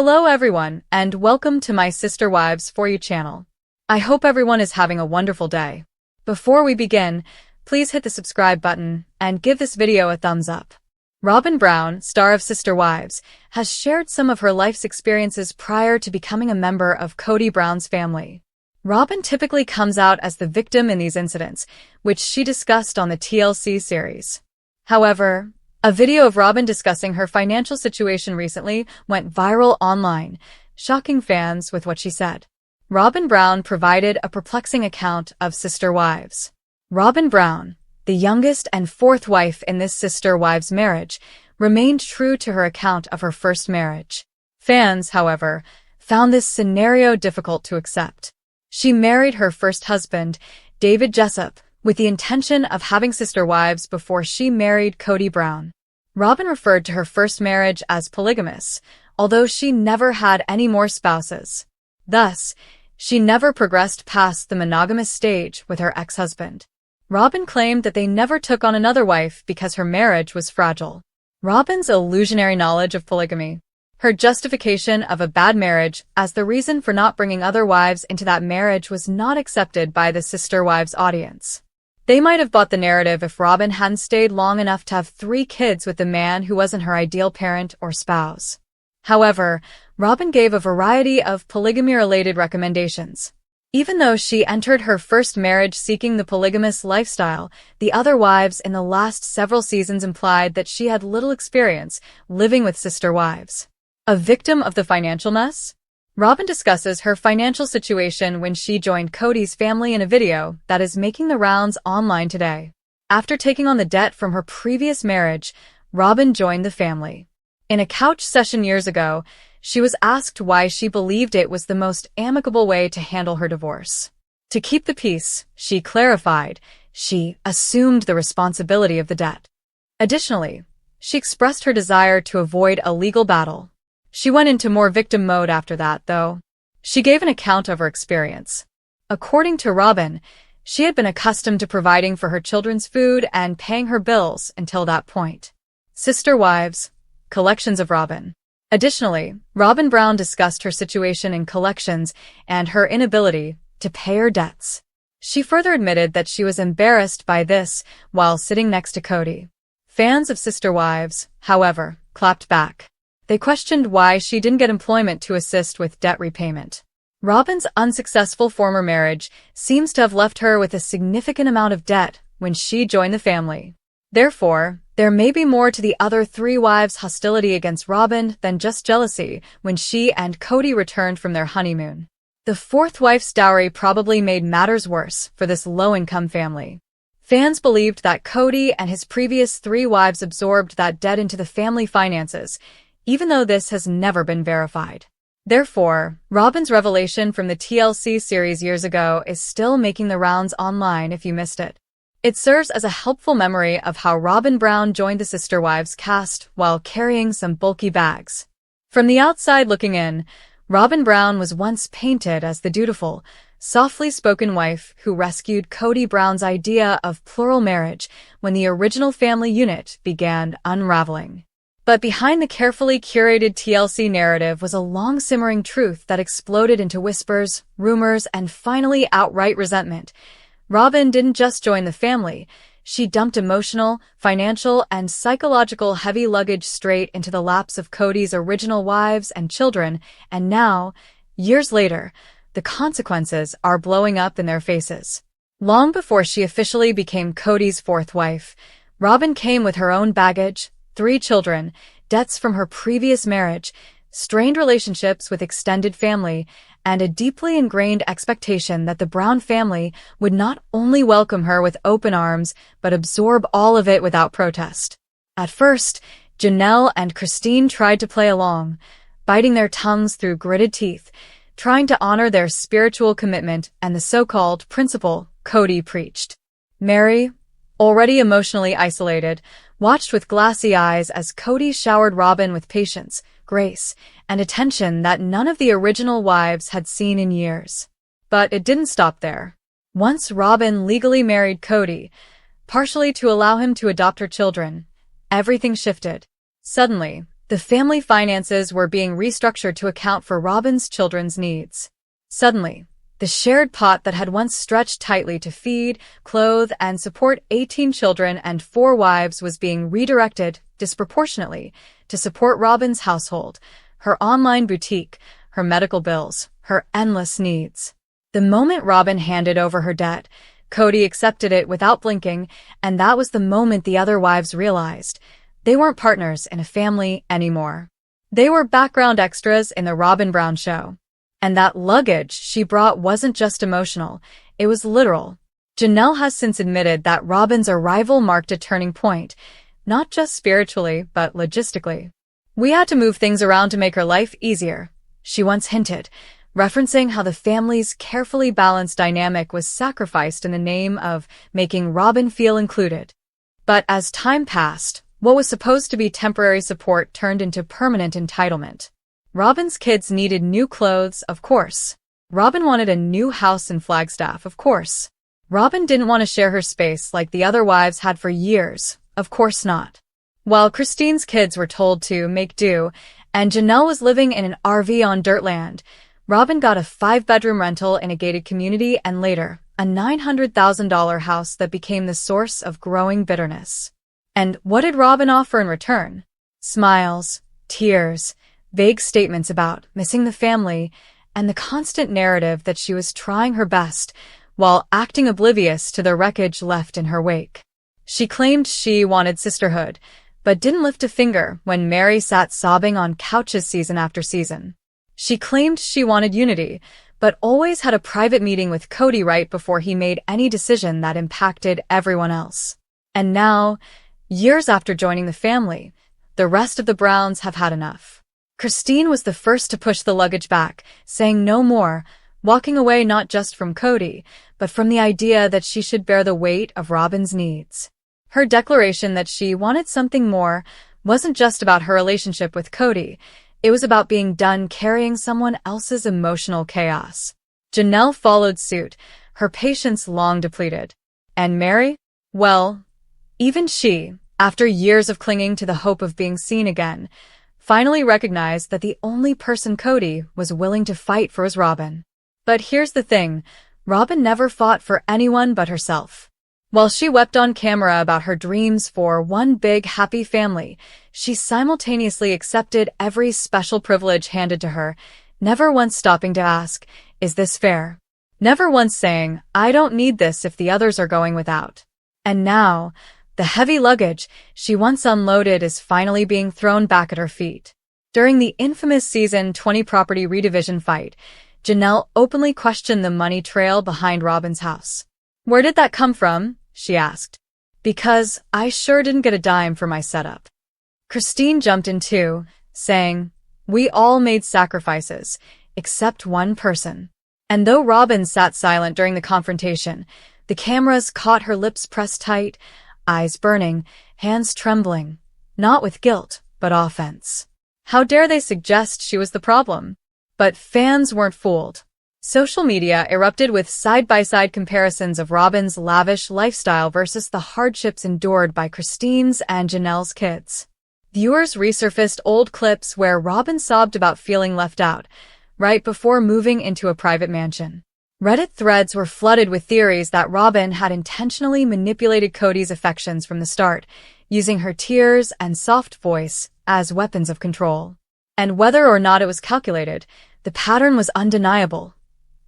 Hello everyone, and welcome to my Sister Wives For You channel. I hope everyone is having a wonderful day. Before we begin, please hit the subscribe button and give this video a thumbs up. Robyn Brown, star of Sister Wives, has shared some of her life's experiences prior to becoming a member of Kody Brown's family. Robyn typically comes out as the victim in these incidents, which she discussed on the TLC series. However, a video of Robyn discussing her financial situation recently went viral online, shocking fans with what she said. Robyn Brown provided a perplexing account of Sister Wives. Robyn Brown, the youngest and fourth wife in this Sister Wives marriage, remained true to her account of her first marriage. Fans, however, found this scenario difficult to accept. She married her first husband, David Jessup, with the intention of having sister wives before she married Kody Brown. Robyn referred to her first marriage as polygamous, although she never had any more spouses. Thus, she never progressed past the monogamous stage with her ex-husband. Robyn claimed that they never took on another wife because her marriage was fragile. Robyn's illusionary knowledge of polygamy. Her justification of a bad marriage as the reason for not bringing other wives into that marriage was not accepted by the Sister Wives audience. They might have bought the narrative if Robyn hadn't stayed long enough to have 3 kids with the man who wasn't her ideal parent or spouse. However, Robyn gave a variety of polygamy-related recommendations. Even though she entered her first marriage seeking the polygamous lifestyle, the other wives in the last several seasons implied that she had little experience living with sister wives. A victim of the financial mess? Robyn discusses her financial situation when she joined Kody's family in a video that is making the rounds online today. After taking on the debt from her previous marriage, Robyn joined the family. In a couch session years ago, she was asked why she believed it was the most amicable way to handle her divorce. To keep the peace, she clarified, she assumed the responsibility of the debt. Additionally, she expressed her desire to avoid a legal battle. She went into more victim mode after that, though. She gave an account of her experience. According to Robyn, she had been accustomed to providing for her children's food and paying her bills until that point. Sister Wives, collections of Robyn. Additionally, Robyn Brown discussed her situation in collections and her inability to pay her debts. She further admitted that she was embarrassed by this while sitting next to Kody. Fans of Sister Wives, however, clapped back. They questioned why she didn't get employment to assist with debt repayment. Robyn's unsuccessful former marriage seems to have left her with a significant amount of debt when she joined the family. Therefore, there may be more to the other 3 wives' hostility against Robyn than just jealousy when she and Kody returned from their honeymoon. The fourth wife's dowry probably made matters worse for this low-income family. Fans believed that Kody and his previous 3 wives absorbed that debt into the family finances, even though this has never been verified. Therefore, Robyn's revelation from the TLC series years ago is still making the rounds online if you missed it. It serves as a helpful memory of how Robyn Brown joined the Sister Wives cast while carrying some bulky bags. From the outside looking in, Robyn Brown was once painted as the dutiful, softly spoken wife who rescued Kody Brown's idea of plural marriage when the original family unit began unraveling. But behind the carefully curated TLC narrative was a long-simmering truth that exploded into whispers, rumors, and finally outright resentment. Robyn didn't just join the family, she dumped emotional, financial, and psychological heavy luggage straight into the laps of Kody's original wives and children, and now, years later, the consequences are blowing up in their faces. Long before she officially became Kody's fourth wife, Robyn came with her own baggage, 3 children, debts from her previous marriage, strained relationships with extended family, and a deeply ingrained expectation that the Brown family would not only welcome her with open arms, but absorb all of it without protest. At first, Janelle and Christine tried to play along, biting their tongues through gritted teeth, trying to honor their spiritual commitment and the so-called principle Kody preached. Mary, already emotionally isolated, watched with glassy eyes as Kody showered Robyn with patience, grace, and attention that none of the original wives had seen in years. But it didn't stop there. Once Robyn legally married Kody, partially to allow him to adopt her children, everything shifted. Suddenly, The family finances were being restructured to account for Robyn's children's needs. Suddenly, the shared pot that had once stretched tightly to feed, clothe, and support 18 children and 4 wives was being redirected disproportionately to support Robyn's household, her online boutique, her medical bills, her endless needs. The moment Robyn handed over her debt, Kody accepted it without blinking, and that was the moment the other wives realized they weren't partners in a family anymore. They were background extras in the Robyn Brown show. And that luggage she brought wasn't just emotional, it was literal. Janelle has since admitted that Robyn's arrival marked a turning point, not just spiritually, but logistically. "We had to move things around to make her life easier," she once hinted, referencing how the family's carefully balanced dynamic was sacrificed in the name of making Robyn feel included. But as time passed, what was supposed to be temporary support turned into permanent entitlement. Robyn's kids needed new clothes, of course. Robyn wanted a new house in Flagstaff, of course. Robyn didn't want to share her space like the other wives had for years, of course not. While Christine's kids were told to make do, and Janelle was living in an RV on dirt land, Robyn got a 5-bedroom rental in a gated community and later, a $900,000 house that became the source of growing bitterness. And what did Robyn offer in return? Smiles, tears, vague statements about missing the family, and the constant narrative that she was trying her best while acting oblivious to the wreckage left in her wake. She claimed she wanted sisterhood, but didn't lift a finger when Mary sat sobbing on couches season after season. She claimed she wanted unity, but always had a private meeting with Kody right before he made any decision that impacted everyone else. And now, years after joining the family, the rest of the Browns have had enough. Christine was the first to push the luggage back, saying no more, walking away not just from Kody, but from the idea that she should bear the weight of Robyn's needs. Her declaration that she wanted something more wasn't just about her relationship with Kody, it was about being done carrying someone else's emotional chaos. Janelle followed suit, her patience long depleted. And Mary? Well, even she, after years of clinging to the hope of being seen again, finally recognized that the only person Kody was willing to fight for was Robyn. But here's the thing, Robyn never fought for anyone but herself. While she wept on camera about her dreams for one big happy family, she simultaneously accepted every special privilege handed to her, never once stopping to ask, "Is this fair?" Never once saying, "I don't need this if the others are going without." And now, the heavy luggage she once unloaded is finally being thrown back at her feet. During the infamous season 20 property redivision fight, Janelle openly questioned the money trail behind Robyn's house. "Where did that come from?" she asked. "Because I sure didn't get a dime for my setup." Christine jumped in too, saying, "We all made sacrifices, except one person." And though Robyn sat silent during the confrontation, the cameras caught her lips pressed tight, eyes burning, hands trembling, not with guilt, but offense. How dare they suggest she was the problem? But fans weren't fooled. Social media erupted with side-by-side comparisons of Robyn's lavish lifestyle versus the hardships endured by Christine's and Janelle's kids. Viewers resurfaced old clips where Robyn sobbed about feeling left out, right before moving into a private mansion. Reddit threads were flooded with theories that Robyn had intentionally manipulated Kody's affections from the start, using her tears and soft voice as weapons of control. And whether or not it was calculated, the pattern was undeniable.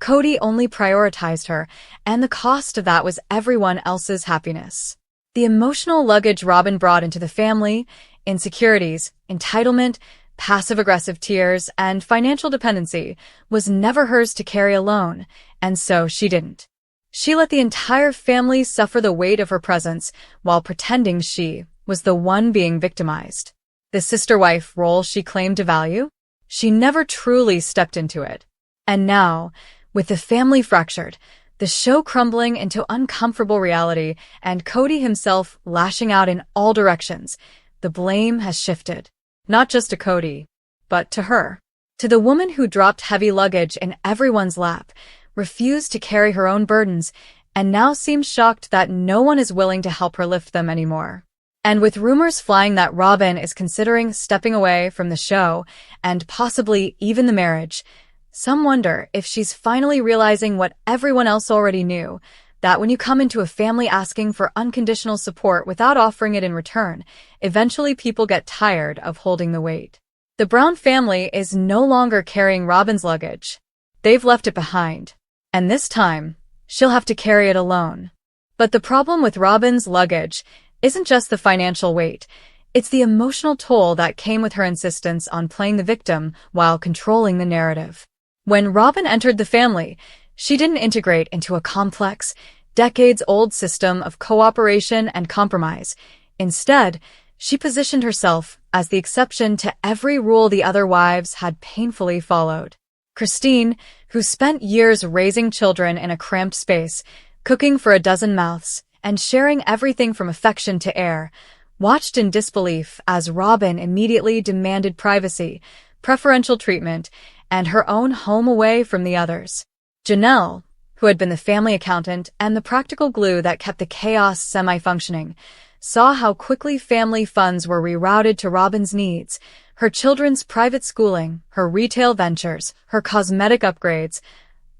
Kody only prioritized her, and the cost of that was everyone else's happiness. The emotional luggage Robyn brought into the family, insecurities, entitlement, passive-aggressive tears, and financial dependency, was never hers to carry alone, and so she didn't. She let the entire family suffer the weight of her presence while pretending she was the one being victimized. The sister-wife role she claimed to value? She never truly stepped into it. And now, with the family fractured, the show crumbling into uncomfortable reality, and Kody himself lashing out in all directions, the blame has shifted. Not just to Kody, but to her. To the woman who dropped heavy luggage in everyone's lap, refused to carry her own burdens, and now seems shocked that no one is willing to help her lift them anymore. And with rumors flying that Robyn is considering stepping away from the show and possibly even the marriage, some wonder if she's finally realizing what everyone else already knew, that when you come into a family asking for unconditional support without offering it in return, eventually people get tired of holding the weight. The Brown family is no longer carrying Robyn's luggage. They've left it behind. And this time, she'll have to carry it alone. But the problem with Robyn's luggage isn't just the financial weight, it's the emotional toll that came with her insistence on playing the victim while controlling the narrative. When Robyn entered the family, she didn't integrate into a complex, decades-old system of cooperation and compromise. Instead, she positioned herself as the exception to every rule the other wives had painfully followed. Christine, who spent years raising children in a cramped space, cooking for a dozen mouths, and sharing everything from affection to air, watched in disbelief as Robyn immediately demanded privacy, preferential treatment, and her own home away from the others. Janelle, who had been the family accountant and the practical glue that kept the chaos semi-functioning, saw how quickly family funds were rerouted to Robyn's needs, her children's private schooling, her retail ventures, her cosmetic upgrades,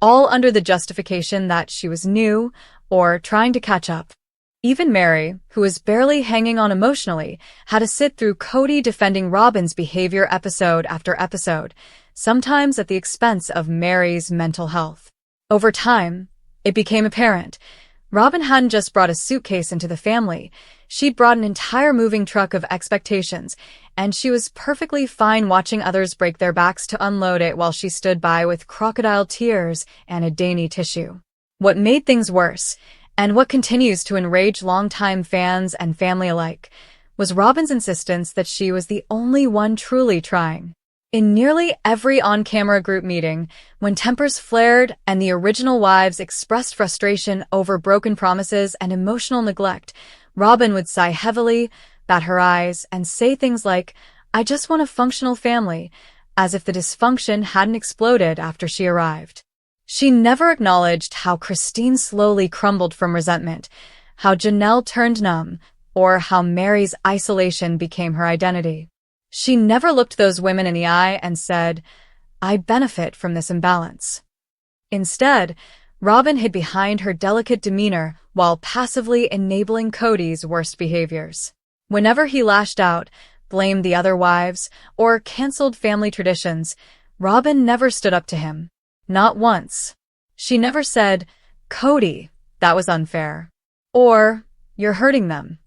all under the justification that she was new or trying to catch up. Even Mary, who was barely hanging on emotionally, had to sit through Kody defending Robyn's behavior episode after episode, sometimes at the expense of Mary's mental health. Over time, it became apparent Robyn hadn't just brought a suitcase into the family, she'd brought an entire moving truck of expectations, and she was perfectly fine watching others break their backs to unload it while she stood by with crocodile tears and a dainty tissue. What made things worse, and what continues to enrage longtime fans and family alike, was Robyn's insistence that she was the only one truly trying. In nearly every on-camera group meeting, when tempers flared and the original wives expressed frustration over broken promises and emotional neglect, Robyn would sigh heavily, bat her eyes, and say things like, "I just want a functional family," as if the dysfunction hadn't exploded after she arrived. She never acknowledged how Christine slowly crumbled from resentment, how Janelle turned numb, or how Mary's isolation became her identity. She never looked those women in the eye and said, "I benefit from this imbalance." Instead, Robyn hid behind her delicate demeanor while passively enabling Kody's worst behaviors. Whenever he lashed out, blamed the other wives, or canceled family traditions, Robyn never stood up to him. Not once. She never said, "Kody, that was unfair," or "You're hurting them."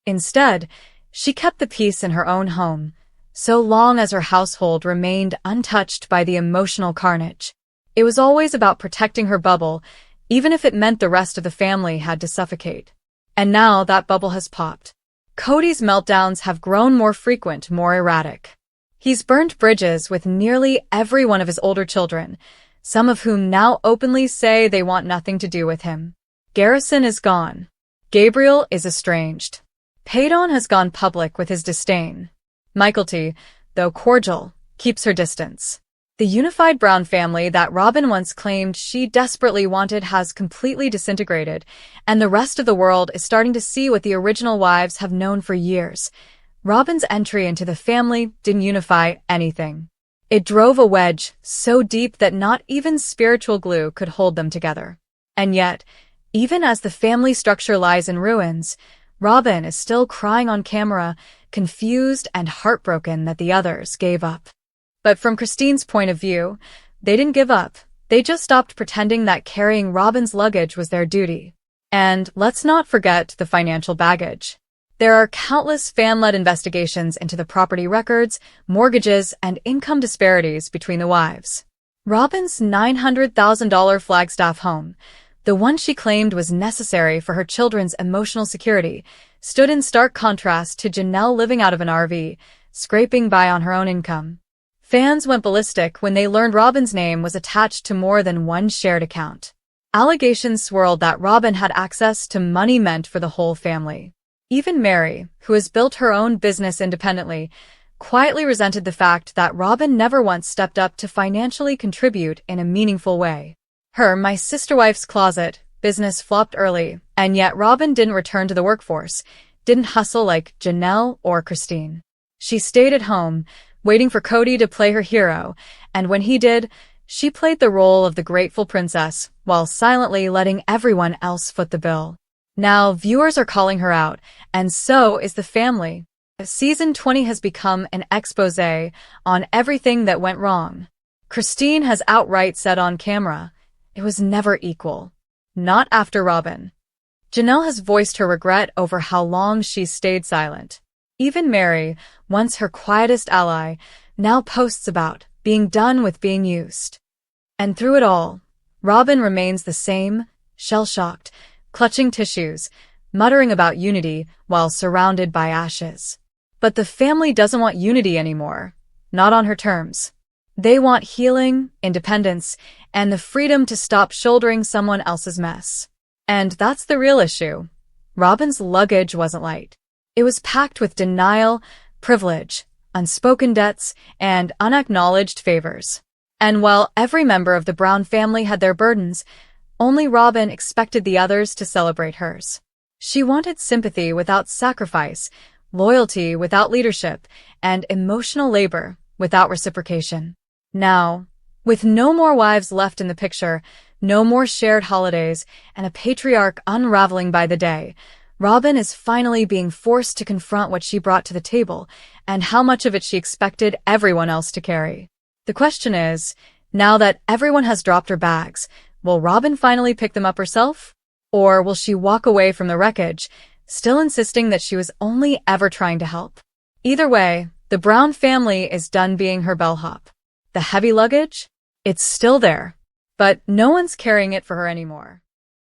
Instead, she kept the peace in her own home, so long as her household remained untouched by the emotional carnage. It was always about protecting her bubble, even if it meant the rest of the family had to suffocate. And now that bubble has popped. Kody's meltdowns have grown more frequent, more erratic. He's burned bridges with nearly every one of his older children, some of whom now openly say they want nothing to do with him. Garrison is gone. Gabriel is estranged. Paydon has gone public with his disdain. Michaelty, though cordial, keeps her distance. The unified Brown family that Robyn once claimed she desperately wanted has completely disintegrated, and the rest of the world is starting to see what the original wives have known for years. Robyn's entry into the family didn't unify anything. It drove a wedge so deep that not even spiritual glue could hold them together. And yet, even as the family structure lies in ruins, Robyn is still crying on camera, confused and heartbroken that the others gave up. But from Christine's point of view, they didn't give up. They just stopped pretending that carrying Robyn's luggage was their duty. And let's not forget the financial baggage. There are countless fan-led investigations into the property records, mortgages, and income disparities between the wives. Robyn's $900,000 Flagstaff home, the one she claimed was necessary for her children's emotional security, stood in stark contrast to Janelle living out of an RV, scraping by on her own income. Fans went ballistic when they learned Robyn's name was attached to more than one shared account. Allegations swirled that Robyn had access to money meant for the whole family. Even Mary, who has built her own business independently, quietly resented the fact that Robyn never once stepped up to financially contribute in a meaningful way. Her My Sister Wife's Closet business flopped early, and yet Robyn didn't return to the workforce, didn't hustle like Janelle or Christine. She stayed at home, waiting for Kody to play her hero, and when he did, she played the role of the grateful princess while silently letting everyone else foot the bill. Now, viewers are calling her out, and so is the family. Season 20 has become an exposé on everything that went wrong. Christine has outright said on camera, it was never equal. Not after Robyn. Janelle has voiced her regret over how long she's stayed silent. Even Mary, once her quietest ally, now posts about being done with being used. And through it all, Robyn remains the same, shell-shocked, clutching tissues, muttering about unity while surrounded by ashes. But the family doesn't want unity anymore, not on her terms. They want healing, independence, and the freedom to stop shouldering someone else's mess. And that's the real issue. Robyn's luggage wasn't light. It was packed with denial, privilege, unspoken debts, and unacknowledged favors. And while every member of the Brown family had their burdens, only Robyn expected the others to celebrate hers. She wanted sympathy without sacrifice, loyalty without leadership, and emotional labor without reciprocation. Now, with no more wives left in the picture, no more shared holidays, and a patriarch unraveling by the day, Robyn is finally being forced to confront what she brought to the table and how much of it she expected everyone else to carry. The question is, now that everyone has dropped her bags, will Robyn finally pick them up herself? Or will she walk away from the wreckage, still insisting that she was only ever trying to help? Either way, the Brown family is done being her bellhop. The heavy luggage? It's still there, but no one's carrying it for her anymore.